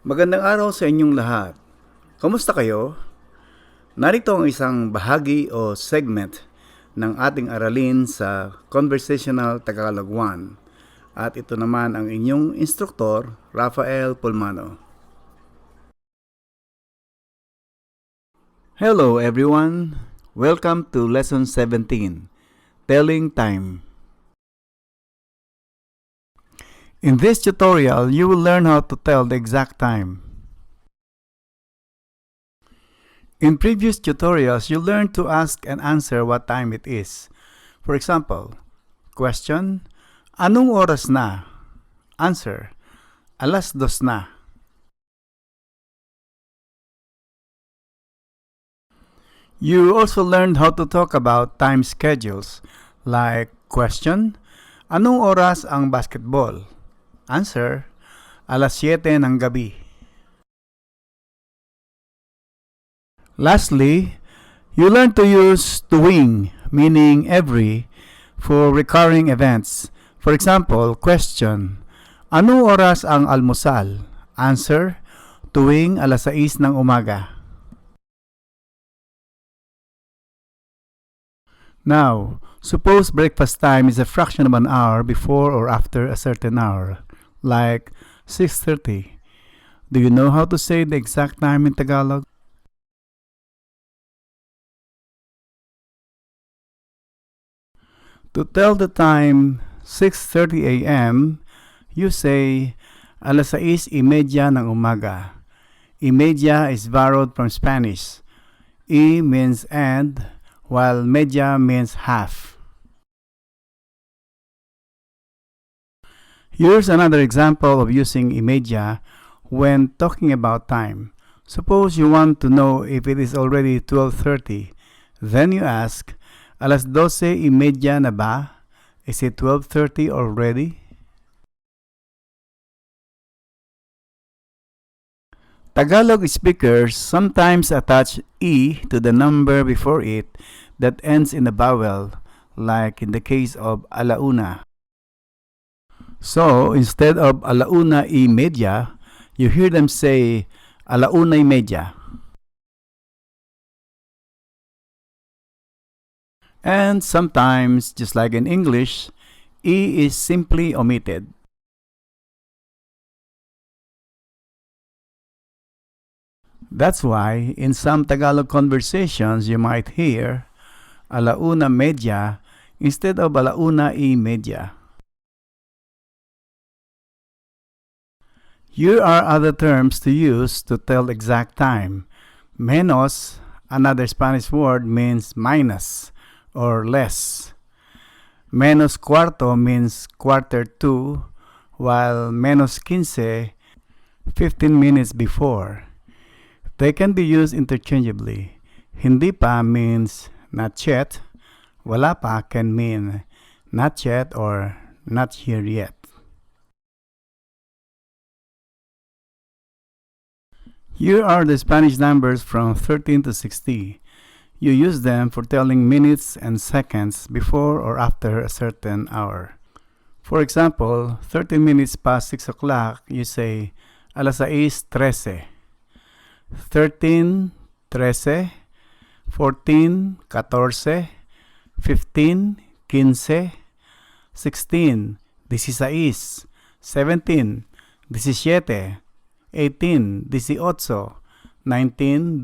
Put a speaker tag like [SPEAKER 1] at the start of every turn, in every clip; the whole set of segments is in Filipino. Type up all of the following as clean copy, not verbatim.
[SPEAKER 1] Magandang araw sa inyong lahat. Kamusta kayo? Narito ang isang bahagi o segment ng ating aralin sa Conversational Tagalog 1. At ito naman ang inyong instruktor, Rafael Pulmano. Hello everyone! Welcome to Lesson 17, Telling Time. In this tutorial, you will learn how to tell the exact time. In previous tutorials, you learned to ask and answer what time it is. For example, question, anong oras na? Answer, 2:00 na. You also learned how to talk about time schedules, like question, anong oras ang basketball? Answer, 7:00 ng gabi. Lastly, you learn to use tuwing, meaning every, for recurring events. For example, question, anong oras ang almusal? Answer, tuwing 6:00 ng umaga. Now, suppose breakfast time is a fraction of an hour before or after a certain hour, like 6:30. Do you know how to say the exact time in Tagalog? To tell the time 6:30 a.m., you say 6:30 ng umaga. Imedya is borrowed from Spanish. E means and, while medya means half. Here's another example of using imedya when talking about time. Suppose you want to know if it is already 12:30. Then you ask, 12:30 na ba? Is it 12:30 already? Tagalog speakers sometimes attach E to the number before it that ends in a vowel, like in the case of alauna. So, instead of 1:30, you hear them say 1:30. And sometimes, just like in English, E is simply omitted. That's why, in some Tagalog conversations, you might hear 1:30 instead of 1:30. Here are other terms to use to tell exact time. Menos, another Spanish word, means minus or less. Menos cuarto means quarter to, while menos 15, 15 minutes before. They can be used interchangeably. Hindi pa means not yet. Wala pa can mean not yet or not here yet. Here are the Spanish numbers from 13 to 60. You use them for telling minutes and seconds before or after a certain hour. For example, 13 minutes past 6 o'clock, you say 6:13. 13, 13, 14, 14, 15, 15, 16, 16, 17, 17, 18, 18, 19, 19,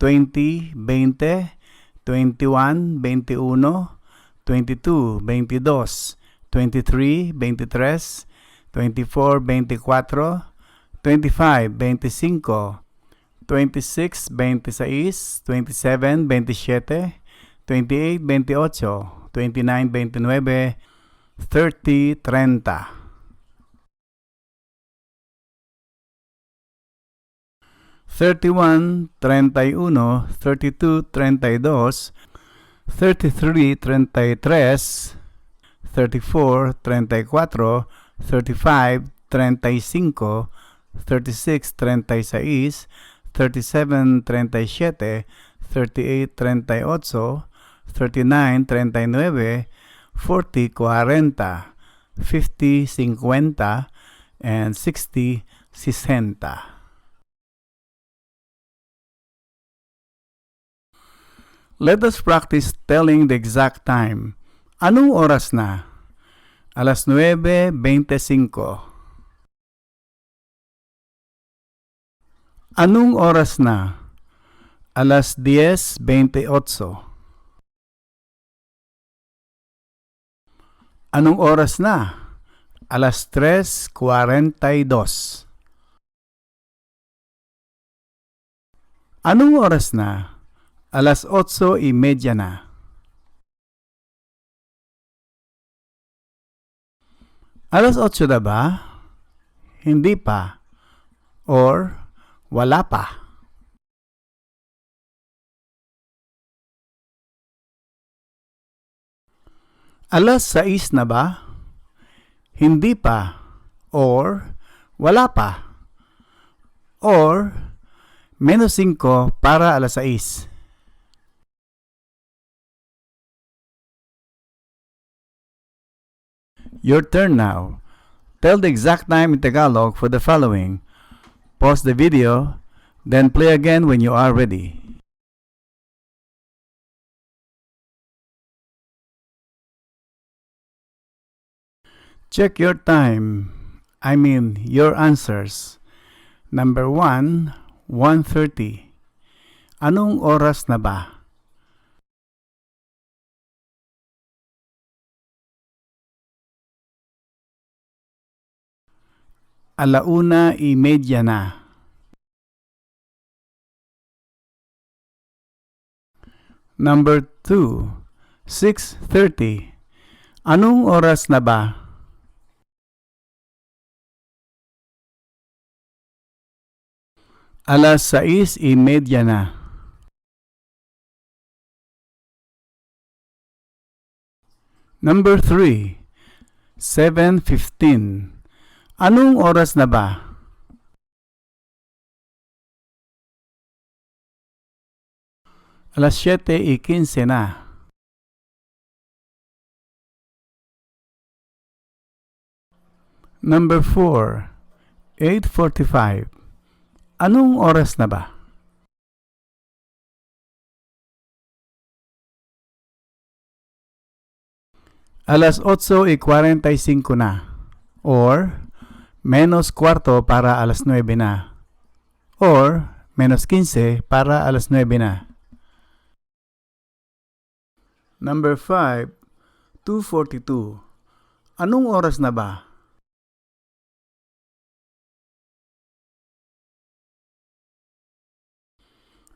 [SPEAKER 1] 20, 20, 21, 21, 22, 22, 23, 23, 24, 24, 25, 25, 26, 26, 27, 27, 28, 28, 29, 29, 30, 30. 31, 31, 32, 32, 33, 33, 34, 34, 35, 35, 36, 36, 37, 37, 38, 38, 39, 39, 40, 40, 50, 50, and 60, sesenta. Let us practice telling the exact time. Anong oras na? Alas 9:25. Anong oras na? Alas 10:28. Anong oras na? Alas 3:42. Anong oras na? Alas 8:30 na. Alas 8 na ba? Hindi pa. Or wala pa. Alas 6 na ba? Hindi pa. Or wala pa. Or menos 5 para alas 6. Your turn now. Tell the exact time in Tagalog for the following. Pause the video, then play again when you are ready. Check your time. Your answers. Number 1, 1:30. Anong oras na ba? Alauna y media na. Number 2, 6:30. Anong oras na ba? Alas 6:30 na. Number 3, 7:15. Anong oras na ba? Alas 7:15 na. Number 4, 8:45. Anong oras na ba? Alas 8:45 na. Or menos cuarto para alas 9 na. Or menos 15 para alas 9 na. Number 5, 2:42. Anong oras na ba?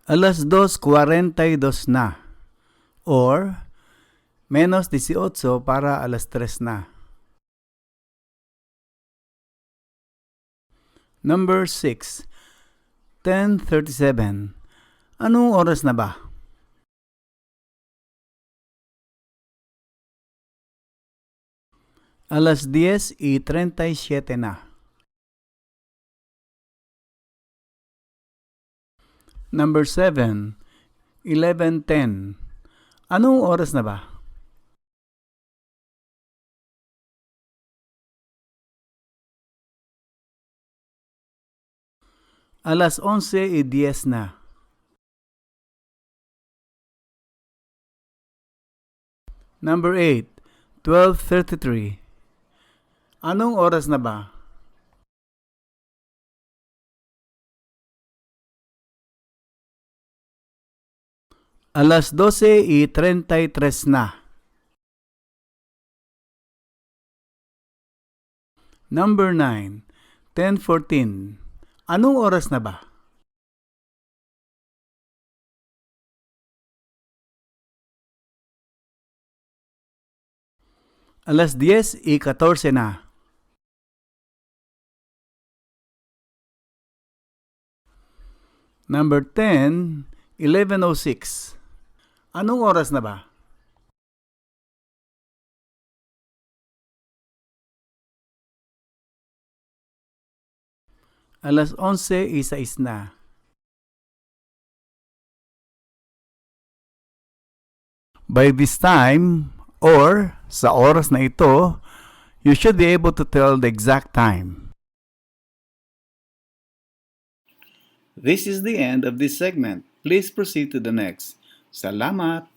[SPEAKER 1] Alas 2:42 na. Or menos 18 para alas 3 na. Number 6, 10:37. Anong oras na ba? Alas 10:37 na. Number 7, 11:10. Anong oras na ba? Alas 11:10 na. Number 8, 12:33. Anong oras na ba? Alas 12:33 na. Number 9, 10:14. Anong oras na ba? Alas 10:14 na. Number 10, 11:06. Anong oras na ba? Alas 11:06 na. By this time, or sa oras na ito, you should be able to tell the exact time. This is the end of this segment. Please proceed to the next. Salamat!